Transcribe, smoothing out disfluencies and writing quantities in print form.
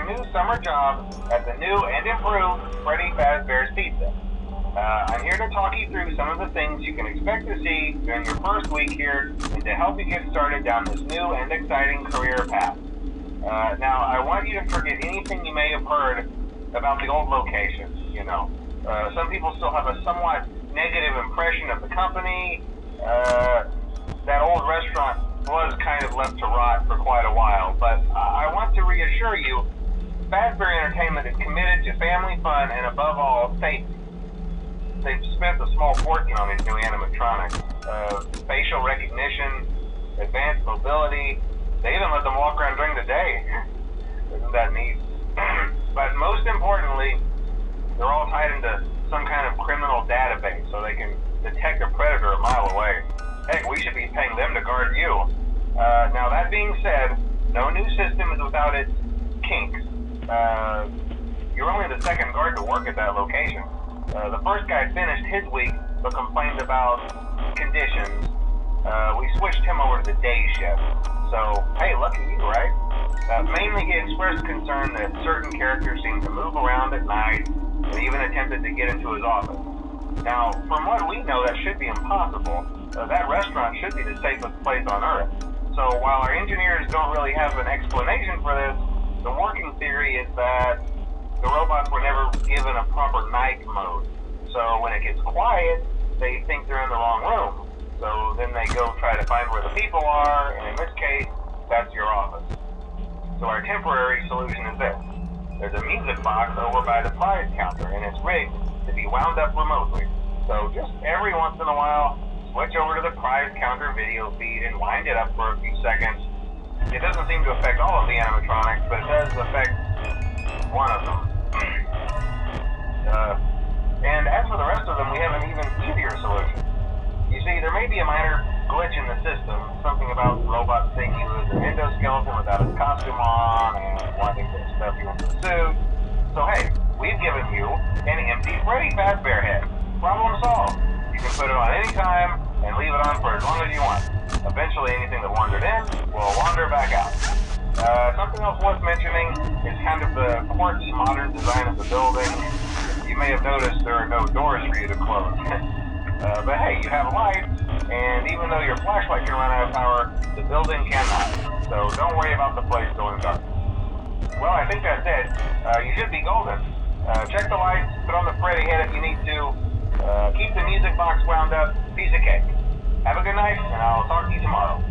new summer job at the new and improved FREDDY'S Pizza. I'm here to talk you through some of the things you can expect to see during your first week here and to help you get started down this new and exciting career path. Now, I want you to forget anything you may have heard about the old location. Some people still have a somewhat negative impression of the company. That old restaurant was kind of left to rot for quite a while, but I want to reassure you, Fazbear Entertainment is committed to family fun and above all, safety. They've spent a small fortune on these new animatronics. Facial recognition, advanced mobility, they even let them walk around during the day. Isn't that neat? But most importantly, they're all tied into some kind of criminal database so they can detect a predator a mile away. Heck, we should be paying them to guard you. Now that being said, no new system is without its kinks. You're only the second guard to work at that location. The first guy finished his week but complained about conditions. We switched him over to the day shift. So, hey, lucky you, right? Mainly he expressed concern that certain characters seemed to move around at night and even attempted to get into his office. Now, from what we know, that should be impossible. That restaurant should be the safest place on Earth. So while our engineers don't really have an explanation for this, the working theory is that the robots were never given a proper night mode. So when it gets quiet, they think they're in the wrong room. So then they go try to find where the people are, and in this case, that's your office. So our temporary solution is this. There's a music box over by the prize counter, and it's rigged to be wound up remotely. So just every once in a while, switch over to the prize counter video feed and wind it up for a few seconds. It doesn't seem to affect all of the animatronics, but it does affect one of them. And as for the rest of them, we have an even easier solution. You see, there may be a minor glitch in the system, something about robots seeing you as an endoskeleton without his costume on and wanting to stuff you into a suit. So hey, we've given you an empty Freddy Fazbear head. Problem solved. You can put it on any time and leave it on for as long as you want. Eventually anything that wandered in will wander back out. Something else worth mentioning is kind of the quirky modern design of the building. You may have noticed there are no doors for you to close. But hey, you have lights, and even though your flashlight can run out of power, the building cannot. So don't worry about the place going dark. Well, I think that's it. You should be golden. Check the lights, put on the Freddy head if you need to. Keep the music box wound up. Piece of cake. Have a good night, and I'll talk to you tomorrow.